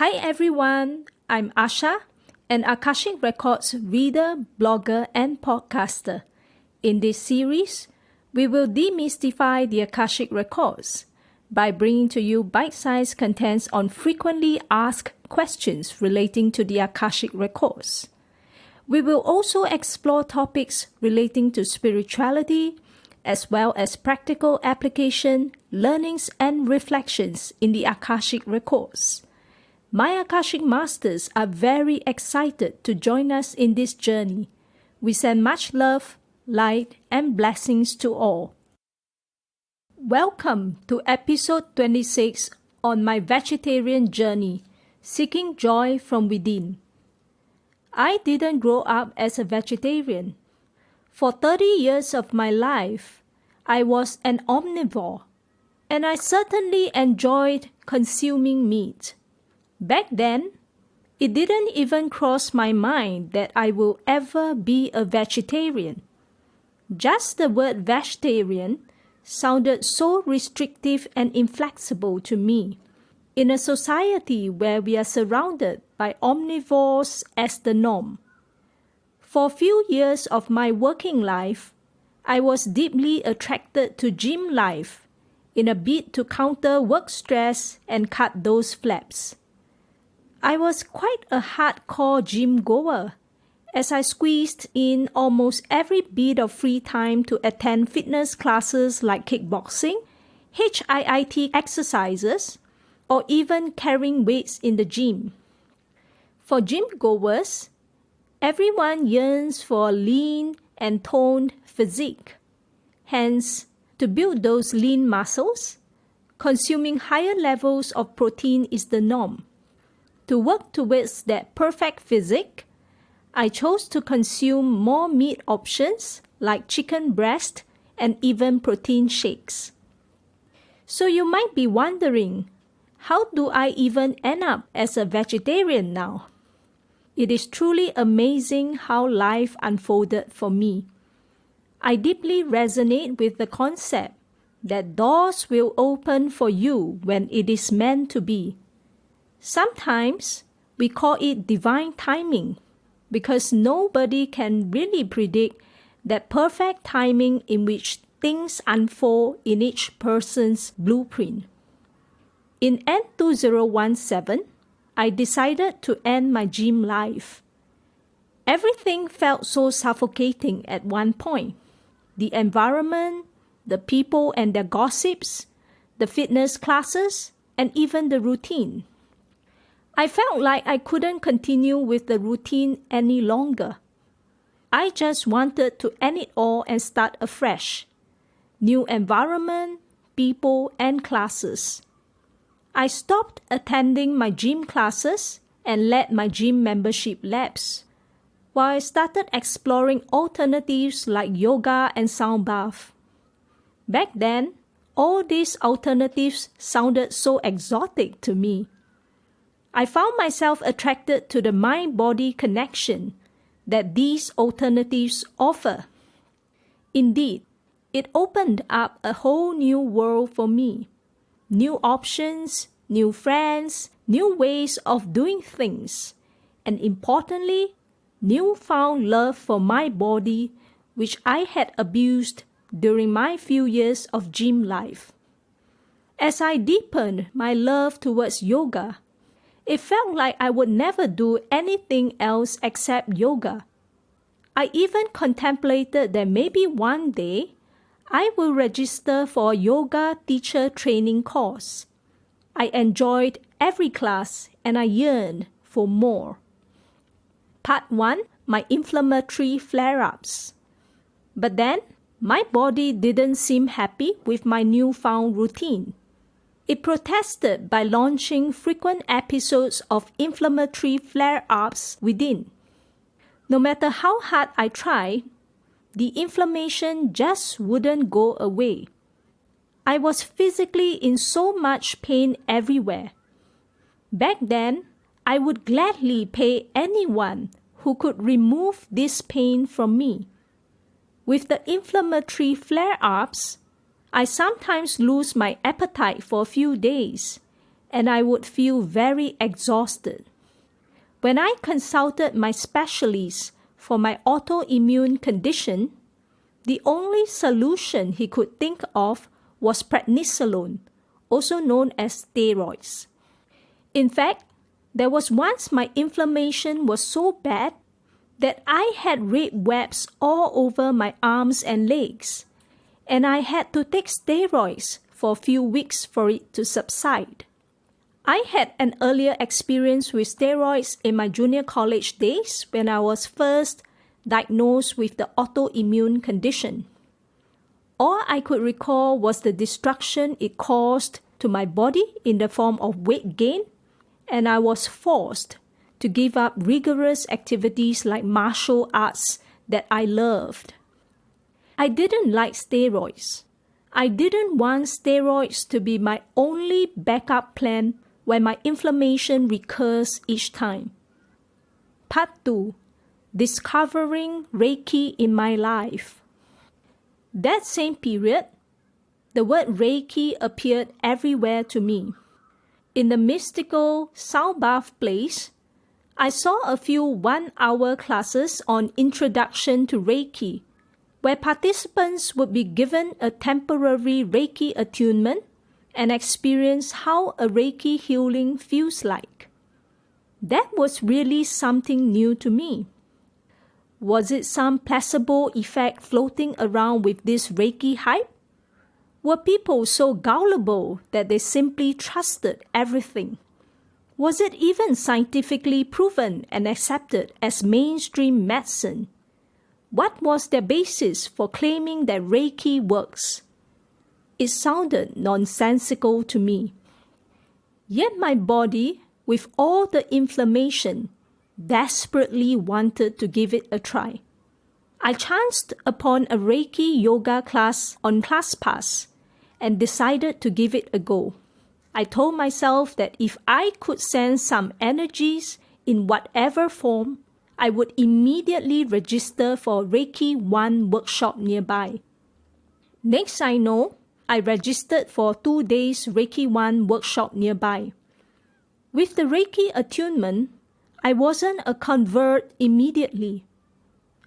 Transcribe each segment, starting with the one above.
Hi everyone, I'm Asha, an Akashic Records reader, blogger, and podcaster. In this series, we will demystify the Akashic Records by bringing to you bite-sized contents on frequently asked questions relating to the Akashic Records. We will also explore topics relating to spirituality, as well as practical application, learnings, and reflections in the Akashic Records. My Akashic Masters are very excited to join us in this journey. We send much love, light, and blessings to all. Welcome to episode 26 on my vegetarian journey, Seeking Joy from Within. I didn't grow up as a vegetarian. For 30 years of my life, I was an omnivore, and I certainly enjoyed consuming meat. Back then, it didn't even cross my mind that I will ever be a vegetarian. Just the word vegetarian sounded so restrictive and inflexible to me. In a society where we are surrounded by omnivores as the norm. For a few years of my working life, I was deeply attracted to gym life in a bid to counter work stress and cut those flaps. I was quite a hardcore gym goer, as I squeezed in almost every bit of free time to attend fitness classes like kickboxing, HIIT exercises, or even carrying weights in the gym. For gym goers, everyone yearns for a lean and toned physique. Hence, to build those lean muscles, consuming higher levels of protein is the norm. To work towards that perfect physique, I chose to consume more meat options like chicken breast and even protein shakes. So you might be wondering, how do I even end up as a vegetarian now? It is truly amazing how life unfolded for me. I deeply resonate with the concept that doors will open for you when it is meant to be. Sometimes we call it divine timing because nobody can really predict that perfect timing in which things unfold in each person's blueprint. In N2017, I decided to end my gym life. Everything felt so suffocating at one point. The environment, the people and their gossips, the fitness classes, and even the routine. I felt like I couldn't continue with the routine any longer. I just wanted to end it all and start afresh. New environment, people, and classes. I stopped attending my gym classes and let my gym membership lapse, while I started exploring alternatives like yoga and sound bath. Back then, all these alternatives sounded so exotic to me. I found myself attracted to the mind-body connection that these alternatives offer. Indeed, it opened up a whole new world for me. New options, new friends, new ways of doing things, and importantly, newfound love for my body, which I had abused during my few years of gym life. As I deepened my love towards yoga, it felt like I would never do anything else except yoga. I even contemplated that maybe one day I will register for a yoga teacher training course. I enjoyed every class and I yearned for more. Part 1. My inflammatory flare-ups. But then, my body didn't seem happy with my newfound routine. It protested by launching frequent episodes of inflammatory flare-ups within. No matter how hard I tried, the inflammation just wouldn't go away. I was physically in so much pain everywhere. Back then, I would gladly pay anyone who could remove this pain from me. With the inflammatory flare-ups, I sometimes lose my appetite for a few days, and I would feel very exhausted. When I consulted my specialist for my autoimmune condition, the only solution he could think of was prednisolone, also known as steroids. In fact, there was once my inflammation was so bad that I had red webs all over my arms and legs, and I had to take steroids for a few weeks for it to subside. I had an earlier experience with steroids in my junior college days when I was first diagnosed with the autoimmune condition. All I could recall was the destruction it caused to my body in the form of weight gain, and I was forced to give up rigorous activities like martial arts that I loved. I didn't like steroids. I didn't want steroids to be my only backup plan when my inflammation recurs each time. Part 2. Discovering Reiki in my life. That same period, the word Reiki appeared everywhere to me. In the mystical South Bath place, I saw a few one-hour classes on Introduction to Reiki, where participants would be given a temporary Reiki attunement and experience how a Reiki healing feels like. That was really something new to me. Was it some placebo effect floating around with this Reiki hype? Were people so gullible that they simply trusted everything? Was it even scientifically proven and accepted as mainstream medicine? What was their basis for claiming that Reiki works? It sounded nonsensical to me. Yet my body, with all the inflammation, desperately wanted to give it a try. I chanced upon a Reiki yoga class on ClassPass and decided to give it a go. I told myself that if I could sense some energies in whatever form, I would immediately register for a Reiki 1 workshop nearby. Next I know, I registered for 2 days Reiki 1 workshop nearby. With the Reiki attunement, I wasn't a convert immediately.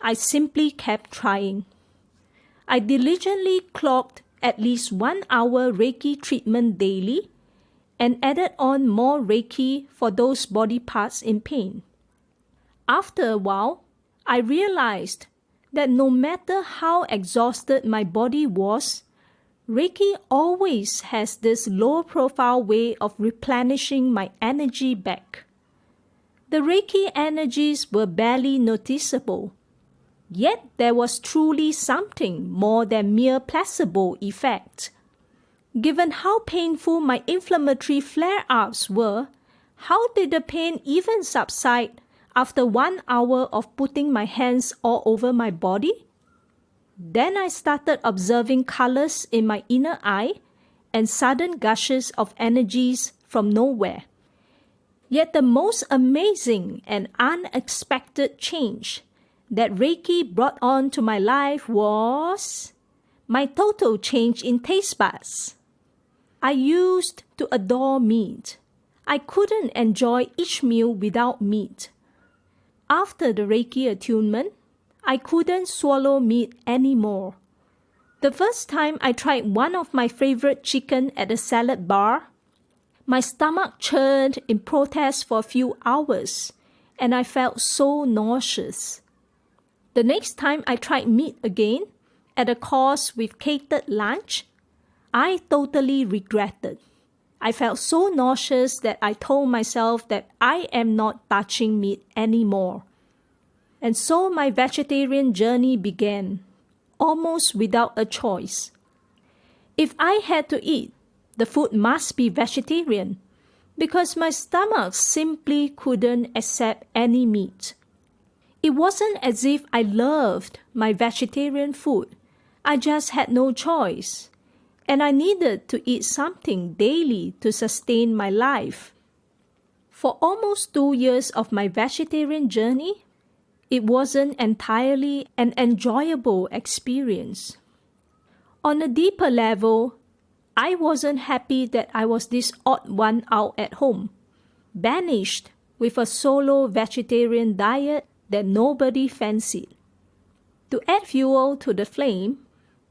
I simply kept trying. I diligently clocked at least 1 hour Reiki treatment daily and added on more Reiki for those body parts in pain. After a while, I realized that no matter how exhausted my body was, Reiki always has this low-profile way of replenishing my energy back. The Reiki energies were barely noticeable, yet there was truly something more than mere placebo effect. Given how painful my inflammatory flare-ups were, how did the pain even subside after 1 hour of putting my hands all over my body? Then I started observing colors in my inner eye and sudden gushes of energies from nowhere. Yet the most amazing and unexpected change that Reiki brought on to my life was my total change in taste buds. I used to adore meat. I couldn't enjoy each meal without meat. After the Reiki attunement, I couldn't swallow meat anymore. The first time I tried one of my favorite chicken at a salad bar, my stomach churned in protest for a few hours, and I felt so nauseous. The next time I tried meat again, at a course with catered lunch, I totally regretted. I felt so nauseous that I told myself that I am not touching meat anymore. And so my vegetarian journey began, almost without a choice. If I had to eat, the food must be vegetarian, because my stomach simply couldn't accept any meat. It wasn't as if I loved my vegetarian food. I just had no choice, and I needed to eat something daily to sustain my life. For almost 2 years of my vegetarian journey, it wasn't entirely an enjoyable experience. On a deeper level, I wasn't happy that I was this odd one out at home, banished with a solo vegetarian diet that nobody fancied. To add fuel to the flame,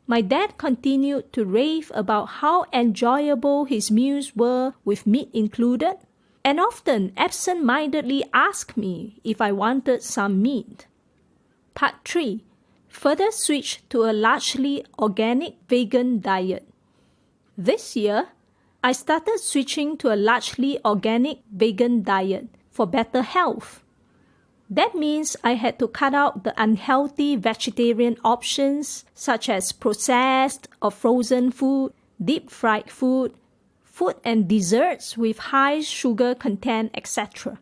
my dad continued to rave about how enjoyable his meals were with meat included, and often absent-mindedly asked me if I wanted some meat. Part 3. Further switch to a largely organic vegan diet. This year, I started switching to a largely organic vegan diet for better health. That means I had to cut out the unhealthy vegetarian options such as processed or frozen food, deep-fried food, food and desserts with high sugar content, etc.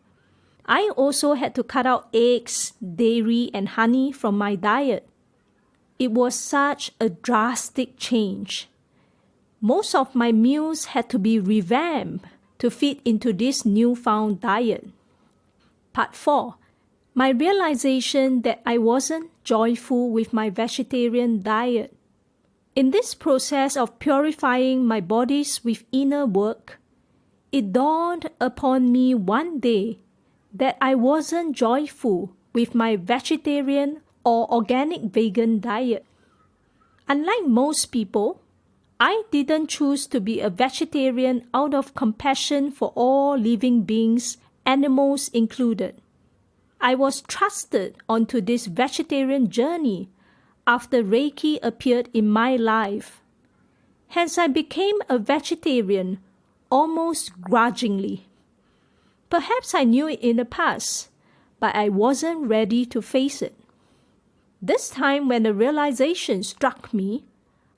I also had to cut out eggs, dairy, and honey from my diet. It was such a drastic change. Most of my meals had to be revamped to fit into this newfound diet. Part 4. My realization that I wasn't joyful with my vegetarian diet. In this process of purifying my bodies with inner work, it dawned upon me one day that I wasn't joyful with my vegetarian or organic vegan diet. Unlike most people, I didn't choose to be a vegetarian out of compassion for all living beings, animals included. I was thrusted onto this vegetarian journey after Reiki appeared in my life. Hence, I became a vegetarian almost grudgingly. Perhaps I knew it in the past, but I wasn't ready to face it. This time when the realization struck me,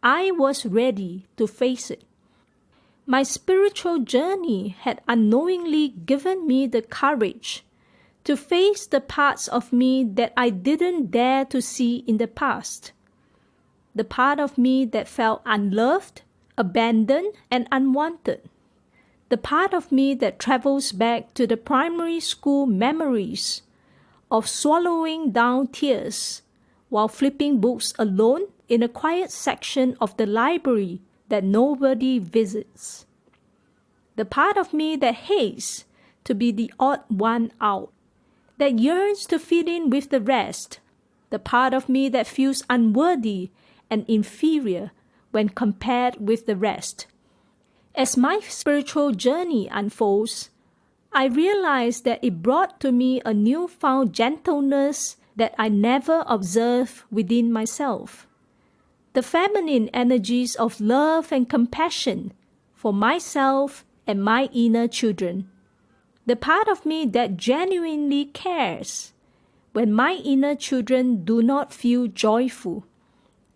I was ready to face it. My spiritual journey had unknowingly given me the courage to face the parts of me that I didn't dare to see in the past. The part of me that felt unloved, abandoned, and unwanted. The part of me that travels back to the primary school memories of swallowing down tears while flipping books alone in a quiet section of the library that nobody visits. The part of me that hates to be the odd one out, that yearns to fit in with the rest, the part of me that feels unworthy and inferior when compared with the rest. As my spiritual journey unfolds, I realize that it brought to me a newfound gentleness that I never observed within myself. The feminine energies of love and compassion for myself and my inner children. The part of me that genuinely cares when my inner children do not feel joyful.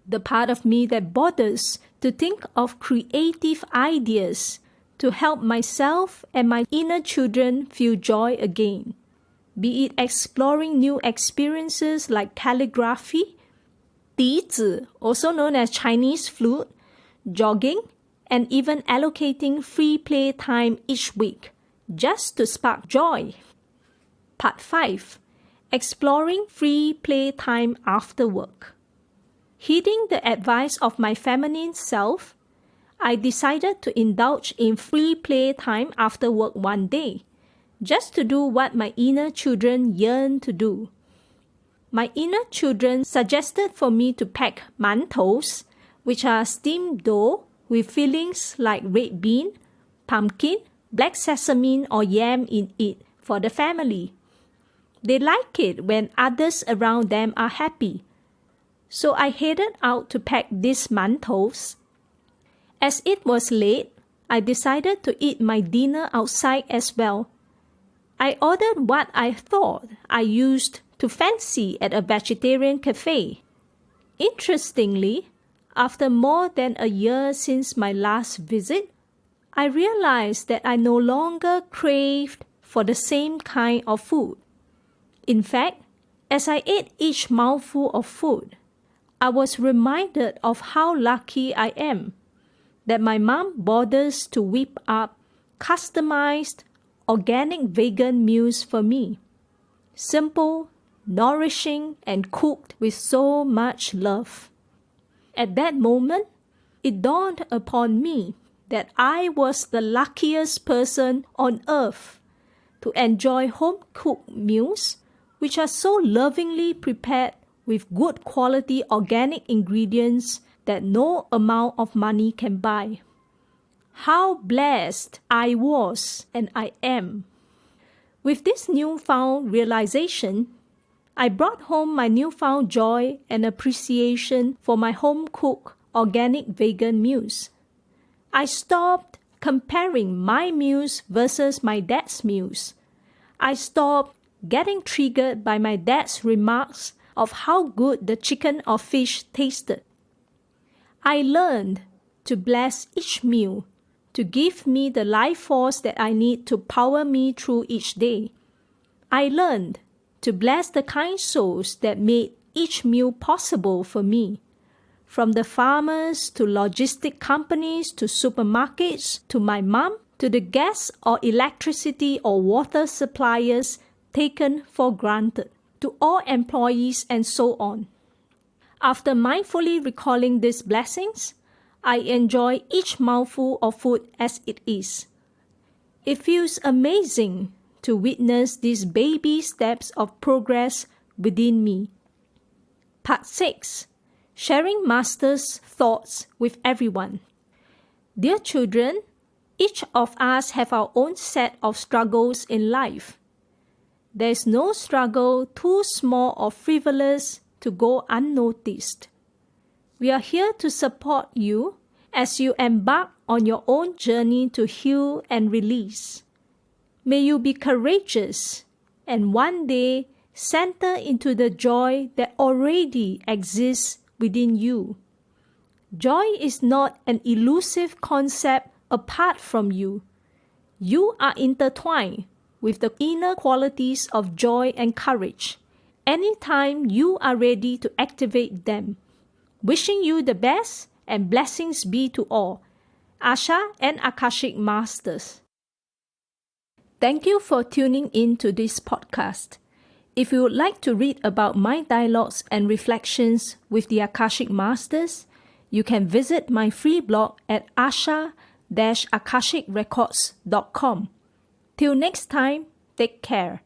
The part of me that bothers to think of creative ideas to help myself and my inner children feel joy again. Be it exploring new experiences like calligraphy, 笛子, also known as Chinese flute, jogging, and even allocating free play time each week, just to spark joy. Part 5. Exploring free play time after work. Heeding the advice of my feminine self, I decided to indulge in free play time after work one day, just to do what my inner children yearn to do. My inner children suggested for me to pack mantos, which are steamed dough with fillings like red bean, pumpkin, black sesame or yam in it for the family. They like it when others around them are happy. So I headed out to pack these mantos. As it was late, I decided to eat my dinner outside as well. I ordered what I thought I used to fancy at a vegetarian cafe. Interestingly, after more than a year since my last visit, I realized that I no longer craved for the same kind of food. In fact, as I ate each mouthful of food, I was reminded of how lucky I am that my mom bothers to whip up customized, organic vegan meals for me. Simple, nourishing, and cooked with so much love. At that moment, it dawned upon me that I was the luckiest person on earth to enjoy home-cooked meals, which are so lovingly prepared with good quality organic ingredients that no amount of money can buy. How blessed I was and I am. With this newfound realization, I brought home my newfound joy and appreciation for my home-cooked organic vegan meals. I stopped comparing my meals versus my dad's meals. I stopped getting triggered by my dad's remarks of how good the chicken or fish tasted. I learned to bless each meal, to give me the life force that I need to power me through each day. I learned to bless the kind souls that made each meal possible for me. From the farmers to logistic companies to supermarkets to my mom to the gas or electricity or water suppliers taken for granted, to all employees and so on. After mindfully recalling these blessings, I enjoy each mouthful of food as it is. It feels amazing to witness these baby steps of progress within me. Part 6. Sharing Master's thoughts with everyone. Dear children, each of us have our own set of struggles in life. There is no struggle too small or frivolous to go unnoticed. We are here to support you as you embark on your own journey to heal and release. May you be courageous and one day center into the joy that already exists within you. Joy is not an elusive concept apart from you. You are intertwined with the inner qualities of joy and courage anytime you are ready to activate them. Wishing you the best and blessings be to all. Asha and Akashic Masters. Thank you for tuning in to this podcast. If you would like to read about my dialogues and reflections with the Akashic Masters, you can visit my free blog at asha-akashicrecords.com. Till next time, take care.